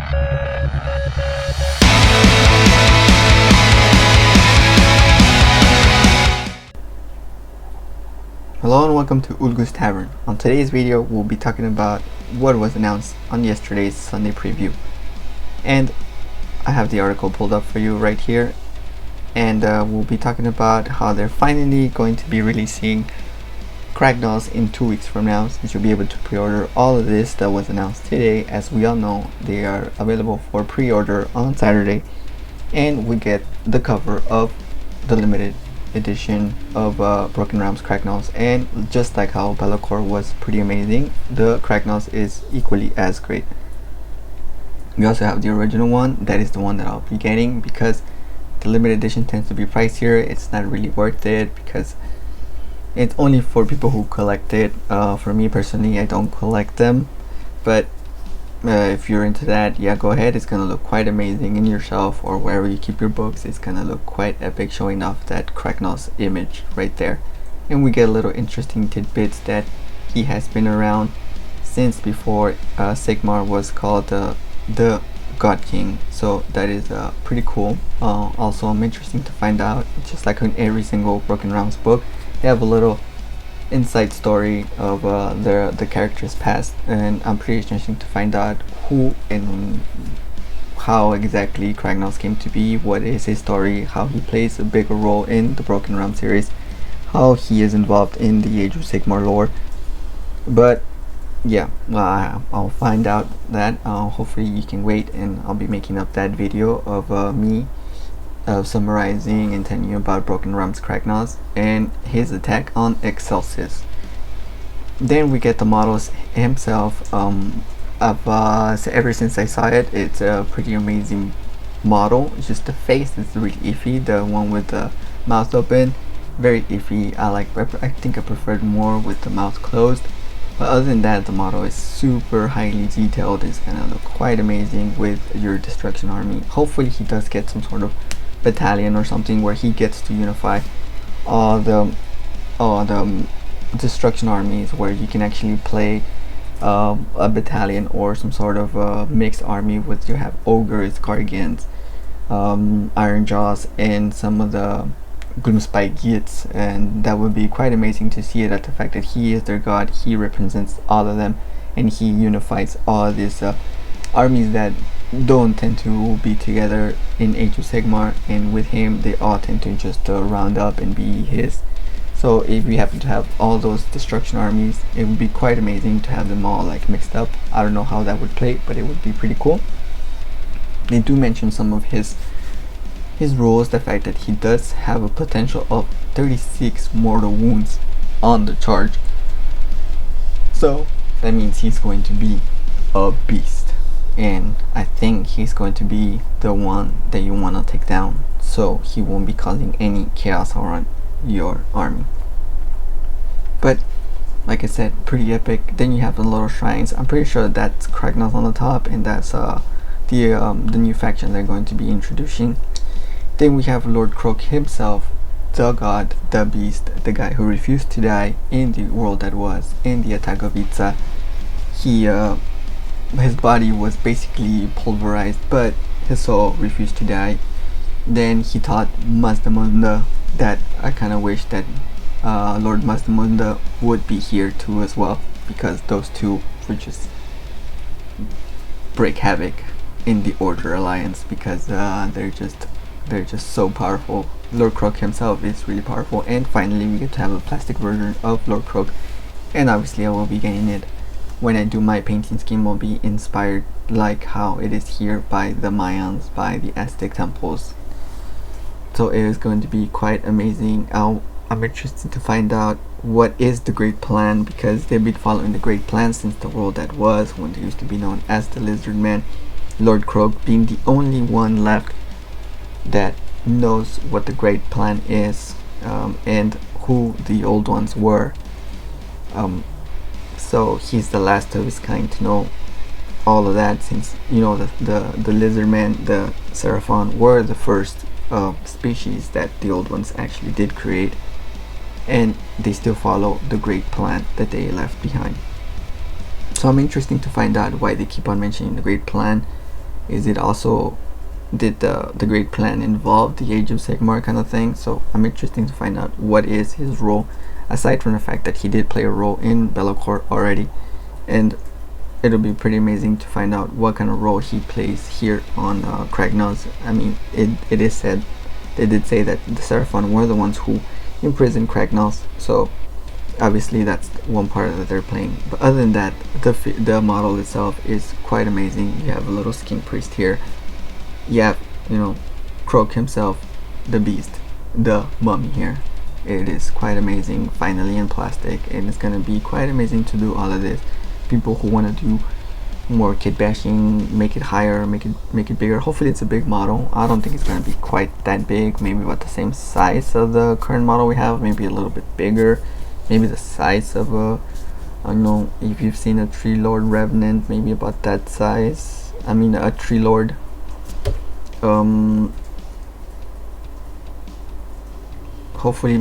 Hello and welcome to Ulgu's Tavern. On today's video we'll be talking about what was announced on yesterday's Sunday preview. And I have the article pulled up for you right here, and we'll be talking about how they're finally going to be releasing Cracknells in 2 weeks from now, since you'll be able to pre-order all of this that was announced today. As we all know, they are available for pre-order on Saturday, and we get the cover of the limited edition of Broken Realms Cracknells. And just like how Bellacore was pretty amazing, the Cracknells is equally as great. We also have the original one. That is the one that I'll be getting, because the limited edition tends to be pricier. It's not really worth it because it's only for people who collect it. For me personally, I don't collect them, but if you're into that, yeah, go ahead. It's gonna look quite amazing in your shelf or wherever you keep your books. It's gonna look quite epic, showing off that Cracknells image right there. And we get a little interesting tidbits that he has been around since before Sigmar was called the God King, so that is pretty cool. Also interesting to find out, just like in every single Broken Realms book, they have a little inside story of the character's past, and I'm pretty interesting to find out who and how exactly Cracknells came to be, what is his story, how he plays a bigger role in the Broken Realms series, how he is involved in the Age of Sigmar lore. But yeah, I'll find out that. Hopefully you can wait, and I'll be making up that video of me summarizing and telling you about Broken Realms Cracknells and his attack on Excelsis. Then we get the models himself. Ever since I saw it, it's a pretty amazing model. It's just the face is really iffy. The one with the mouth open, very iffy. I think I preferred more with the mouth closed. But other than that, the model is super highly detailed. It's gonna look quite amazing with your destruction army. Hopefully he does get some sort of battalion or something where he gets to unify all the destruction armies, where you can actually play a battalion or some sort of mixed army with, you have ogres, gargants, iron jaws, and some of the Gloomspike Gits. And that would be quite amazing to see it, at the fact that he is their god, he represents all of them, and he unifies all these armies that don't tend to be together in Age of Sigmar, and with him they all tend to just round up and be his. So if we happen to have all those destruction armies, it would be quite amazing to have them all like mixed up. I don't know how that would play, but it would be pretty cool. They do mention some of his rules, the fact that he does have a potential of 36 mortal wounds on the charge, so that means he's going to be a beast, and I think he's going to be the one that you want to take down, so he won't be causing any chaos around your army. But like I said, pretty epic. Then you have the little shrines. I'm pretty sure that's Cracknells on the top, and that's the new faction they're going to be introducing. Then we have Lordcrook himself, the god, the beast, the guy who refused to die in the world that was, in the attack of Itza. His body was basically pulverized, but his soul refused to die. Then he taught Mazdamunda that I kind of wish that Lord Mazdamunda would be here too as well, because those two would just break havoc in the Order Alliance, because they're just so powerful. Lordcrook himself is really powerful. And finally we get to have a plastic version of Lordcrook, and obviously I will be getting it when I do my painting scheme. Will be inspired like how it is here by the Mayans, by the Aztec temples. So it is going to be quite amazing. I'm interested to find out what is the Great Plan, because they've been following the Great Plan since the world that was, when they used to be known as the Lizard Man. Lordcrook being the only one left that knows what the Great Plan is, and who the old ones were. So he's the last of his kind to know all of that, since you know the Lizard Man, the Seraphon, were the first species that the old ones actually did create, and they still follow the Great Plan that they left behind. So I'm interested to find out why they keep on mentioning the Great Plan, Is it also, did the Great Plan involve the Age of Sigmar kind of thing? So I'm interested to find out what is his role, aside from the fact that he did play a role in Be'lakor already, and it'll be pretty amazing to find out what kind of role he plays here on Kragnos. I mean, it is said, they did say that the Seraphon were the ones who imprisoned Kragnos, so obviously that's one part that they're playing. But other than that, the model itself is quite amazing. You have a little skin priest here. You have, you know, Crook himself, the beast, the mummy here. It is quite amazing, finally in plastic, and it's gonna be quite amazing to do all of this. People who want to do more kit bashing, make it higher, make it bigger. Hopefully it's a big model. I don't think it's gonna be quite that big, maybe about the same size of the current model we have, maybe a little bit bigger, maybe the size of a, I don't know if you've seen a Tree Lord Revenant, maybe about that size. I mean a Tree Lord, hopefully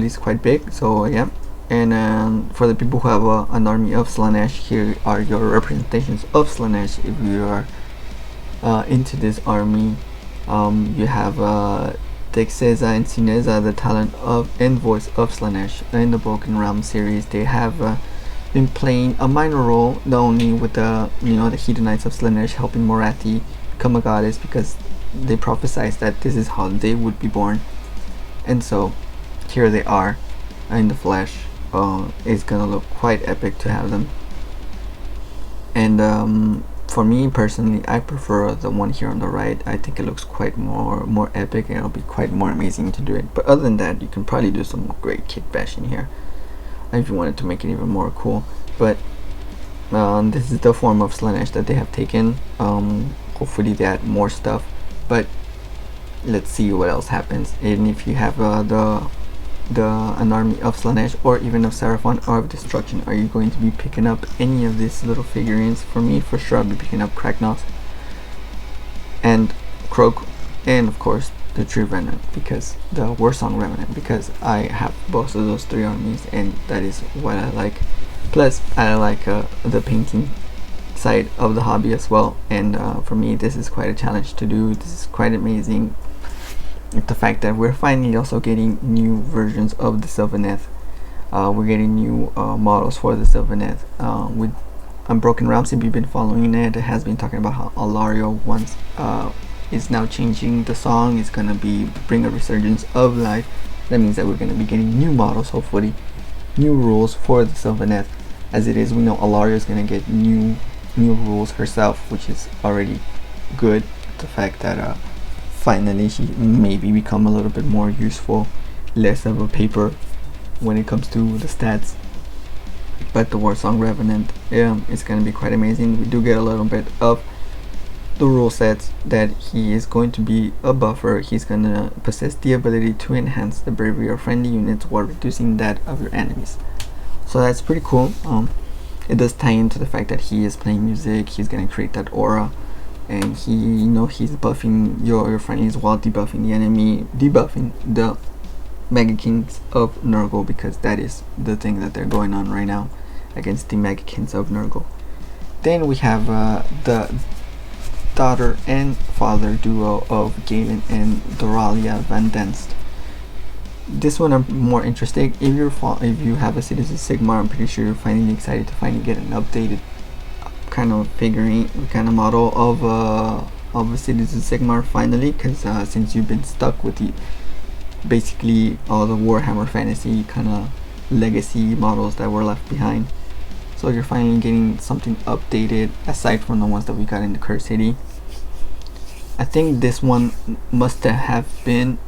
it's quite big. So yeah. And for the people who have an army of Slaanesh, here are your representations of Slaanesh. If you are into this army, you have Dexeza and Sineza, the talent of and voice of Slaanesh in the Broken Realm series. They have been playing a minor role, not only with the the Hedonites of Slaanesh helping Morathi become a goddess, because they prophesied that this is how they would be born, and so here they are in the flesh. It's gonna look quite epic to have them. And for me personally, I prefer the one here on the right. I think it looks quite more epic, and it'll be quite more amazing to do it. But other than that, you can probably do some great kit bashing here if you wanted to make it even more cool. But this is the form of Slaanesh that they have taken. Hopefully they add more stuff, but let's see what else happens. And if you have an army of Slaanesh, or even of Seraphon, or of Destruction, are you going to be picking up any of these little figurines? For me, for sure, I'll be picking up Kragnos and Crook, and of course the Tree Remnant, because the Warsong Remnant, because I have both of those three armies, and that is what I like. Plus I like the painting side of the hobby as well, and for me this is quite a challenge to do. This is quite amazing. The fact that we're finally also getting new versions of the Sylvaneth. We're getting new models for the Sylvaneth. With Unbroken Realms, if you've been following it, it has been talking about how Alario once is now changing the song. It's gonna be bring a resurgence of life. That means that we're gonna be getting new models, hopefully, new rules for the Sylvaneth. As it is, we know Alario is gonna get new rules herself, which is already good. The fact that finally she maybe become a little bit more useful, less of a paper when it comes to the stats. But the Warsong Revenant, it's gonna be quite amazing. We do get a little bit of the rule sets, that he is going to be a buffer. He's gonna possess the ability to enhance the bravery of friendly units while reducing that of your enemies. So that's pretty cool. It does tie into the fact that he is playing music. He's gonna create that aura, and he's buffing your friendlies while debuffing the enemy, debuffing the Mega Kings of Nurgle, because that is the thing that they're going on right now against the Mega Kings of Nurgle. Then we have the daughter and father duo of Galen and Doralia Van Denst. This one I'm more interested. If you have a Citizen Sigmar, I'm pretty sure you're finally excited to finally get an updated kind of figurine, kind of model of a Citizen Sigmar finally, because since you've been stuck with basically all the Warhammer Fantasy kind of legacy models that were left behind, so you're finally getting something updated aside from the ones that we got in the Curse City. I think this one must have been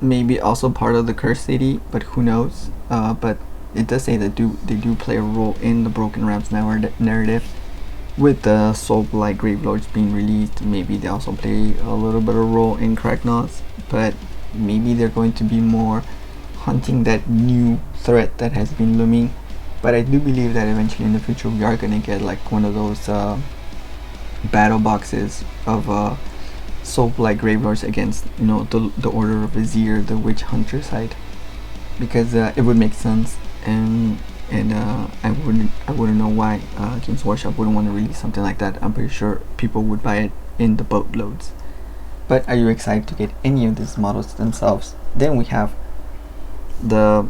maybe also part of the Curse City, but who knows. But it does say that they do play a role in the Broken Realms narrative, with the Soul-like Gravelords being released. Maybe they also play a little bit of role in Kragnos, but maybe they're going to be more hunting that new threat that has been looming. But I do believe that eventually in the future we are gonna get like one of those battle boxes of Soul-like Gravelords against the Order of Vizier, the Witch Hunter side, because it would make sense. And and I wouldn't know why Games Workshop wouldn't want to release something like that. I'm pretty sure people would buy it in the boatloads. But are you excited to get any of these models themselves? Then we have the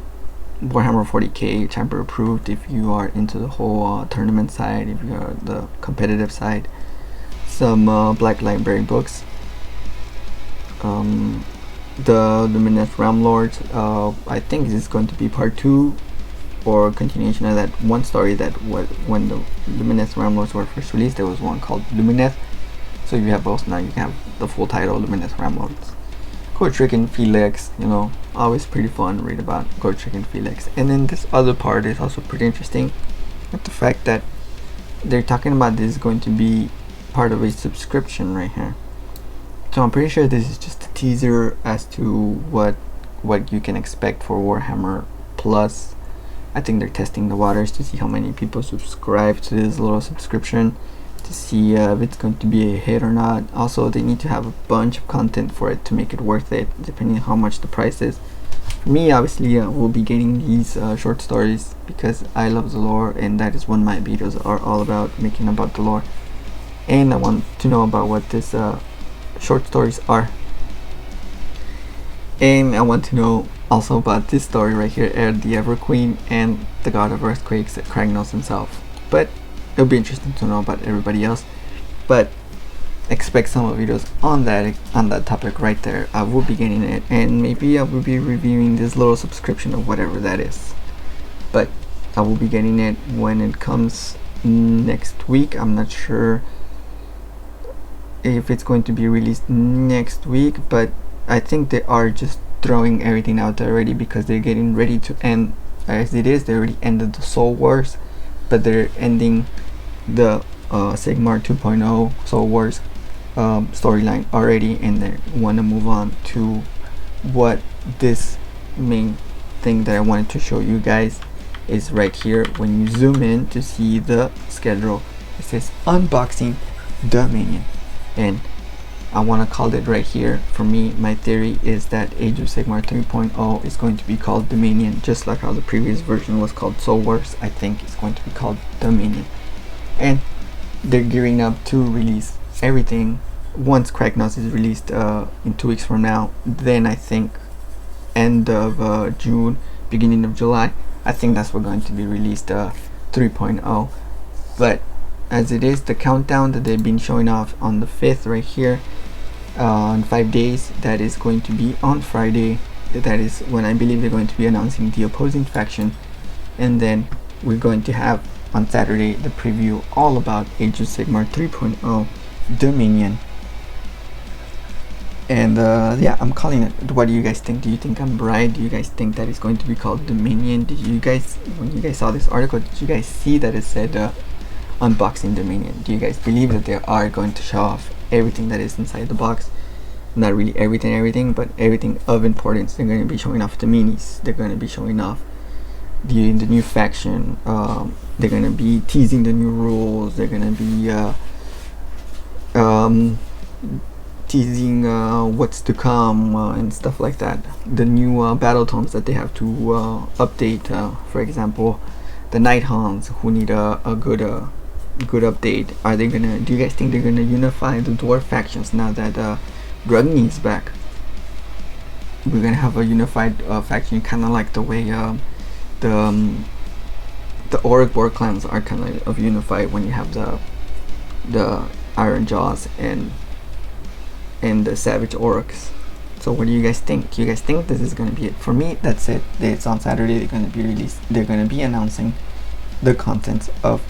Warhammer 40k chamber approved if you are into the whole tournament side, if you are the competitive side. Some Black Library books, the Lumineth Realm Lords. I think this is going to be part 2 or continuation of that one story that was when the Lumineth Realm Lords were first released. There was one called Lumineth, so you have both now. You have the full title, Lumineth Realm Lords. Crook and Felix, you know, always pretty fun to read about Crook and Felix. And then this other part is also pretty interesting, with the fact that they're talking about this is going to be part of a subscription right here. So I'm pretty sure this is just a teaser as to what you can expect for Warhammer Plus. I think they're testing the waters to see how many people subscribe to this little subscription, to see if it's going to be a hit or not. Also, they need to have a bunch of content for it to make it worth it, depending on how much the price is. For me, obviously, we'll be getting these short stories because I love the lore, and that is what my videos are all about, making about the lore. And I want to know about what this short stories are. And I want to know also about this story right here, Air the Ever Queen and the God of Earthquakes, Kragnos himself. But it'll be interesting to know about everybody else. But expect some videos on that topic right there. I will be getting it, and maybe I will be reviewing this little subscription or whatever that is. But I will be getting it when it comes next week. I'm not sure if it's going to be released next week, but I think they are just throwing everything out there already because they're getting ready to end, as it is, they already ended the Soul Wars, but they're ending the Sigmar 2.0 Soul Wars storyline already, and they want to move on to what this main thing that I wanted to show you guys is right here. When you zoom in to see the schedule, it says Unboxing Dominion, and I want to call it right here. For me, my theory is that Age of Sigmar 3.0 is going to be called Dominion, just like how the previous version was called Soul Wars. I think it's going to be called Dominion, and they're gearing up to release everything once Kragnos is released in 2 weeks from now. Then I think end of June, beginning of July, I think that's what's going to be released 3.0. But as it is, the countdown that they've been showing off on the 5th right here, in 5 days, that is going to be on Friday. That is when I believe they're going to be announcing the opposing faction, and then we're going to have on Saturday the preview all about Age of Sigmar 3.0 Dominion. And yeah, I'm calling it. What do you guys think? Do you think I'm right? Do you guys think that it's going to be called Dominion? Did you guys, when you guys saw this article, did you guys see that it said Unboxing Dominion? Do you guys believe that they are going to show off everything that is inside the box? Not really everything, but everything of importance. They're going to be showing off the minis. They're going to be showing off the new faction. They're going to be teasing the new rules. They're going to be teasing what's to come and stuff like that. The new battle tomes that they have to update. For example, the Night Hounds, who need a good update. Are they gonna? Do you guys think they're gonna unify the dwarf factions now that Grugny is back? We're gonna have a unified faction, kind of like the way the Orc war clans are kind of unified when you have the Iron Jaws and the Savage Orcs. So what do you guys think? Do you guys think this is gonna be it? For me, that's it. It's on Saturday. They're gonna be released. They're gonna be announcing the contents of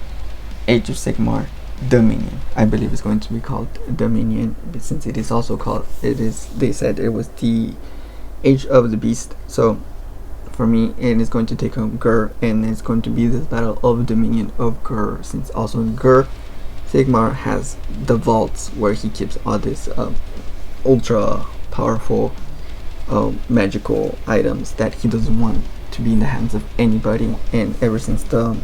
Age of Sigmar Dominion. I believe it's going to be called Dominion, but since it is also called, they said it was the Age of the Beast. So for me, it is going to take on Gur, and it's going to be this battle of Dominion of Gur, since also in Gur, Sigmar has the vaults where he keeps all this ultra powerful magical items that he doesn't want to be in the hands of anybody. And ever since the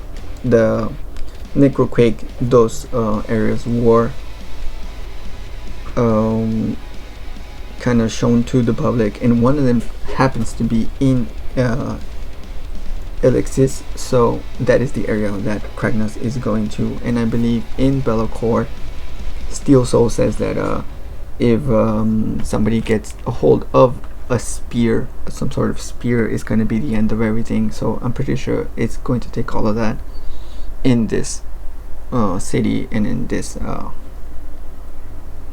Necroquake, those areas were kind of shown to the public, and one of them happens to be in ellipsis, so that is the area that Kragnos is going to. And I believe in Be'lakor, Steel Soul says that if somebody gets a hold of a spear, some sort of spear, is going to be the end of everything. So I'm pretty sure it's going to take all of that in this city and in this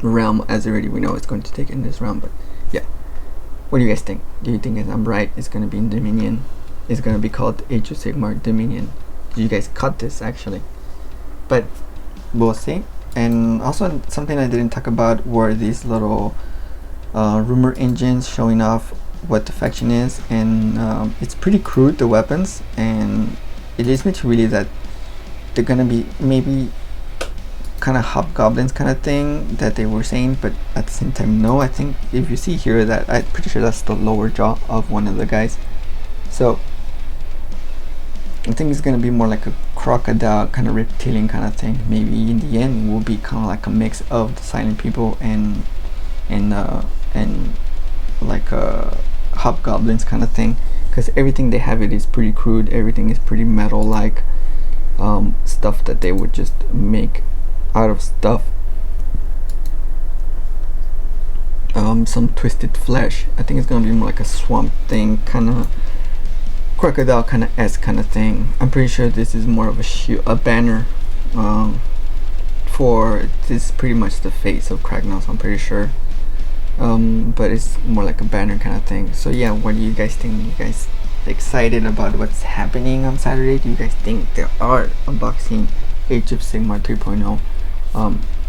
realm, as already we know it's going to take in this realm. But yeah, what do you guys think? Do you think I'm right? It's going to be in Dominion. It's going to be called Age of Sigmar Dominion. You guys cut this actually, but we'll see. And also something I didn't talk about were these little rumor engines showing off what the faction is, and it's pretty crude, the weapons, and it leads me to believe that they're gonna be maybe kind of hobgoblins kind of thing that they were saying, but at the same time no. I think if you see here that I'm pretty sure that's the lower jaw of one of the guys, so I think it's gonna be more like a crocodile kind of reptilian kind of thing. Maybe in the end it will be kind of like a mix of the silent people and like hobgoblins kind of thing, because everything they have, it is pretty crude. Everything is pretty metal like stuff that they would just make out of stuff. Some twisted flesh. I think it's gonna be more like a swamp thing, kind of crocodile kind of esque kind of thing. I'm pretty sure this is more of a banner for this is pretty much the face of Kragnos, I'm pretty sure. But it's more like a banner kind of thing. So yeah, what do you guys think? You guys excited about what's happening on Saturday? Do you guys think they are unboxing Age of Sigmar 3.0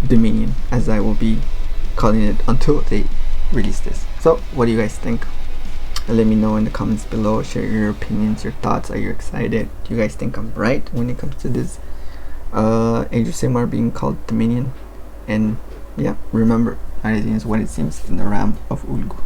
Dominion, as I will be calling it until they release this? So what do you guys think? Let me know in the comments below. Share your opinions, your thoughts. Are you excited? Do you guys think I'm right when it comes to this Age of Sigmar being called Dominion? And yeah, remember, everything is what it seems in the realm of Ulgu.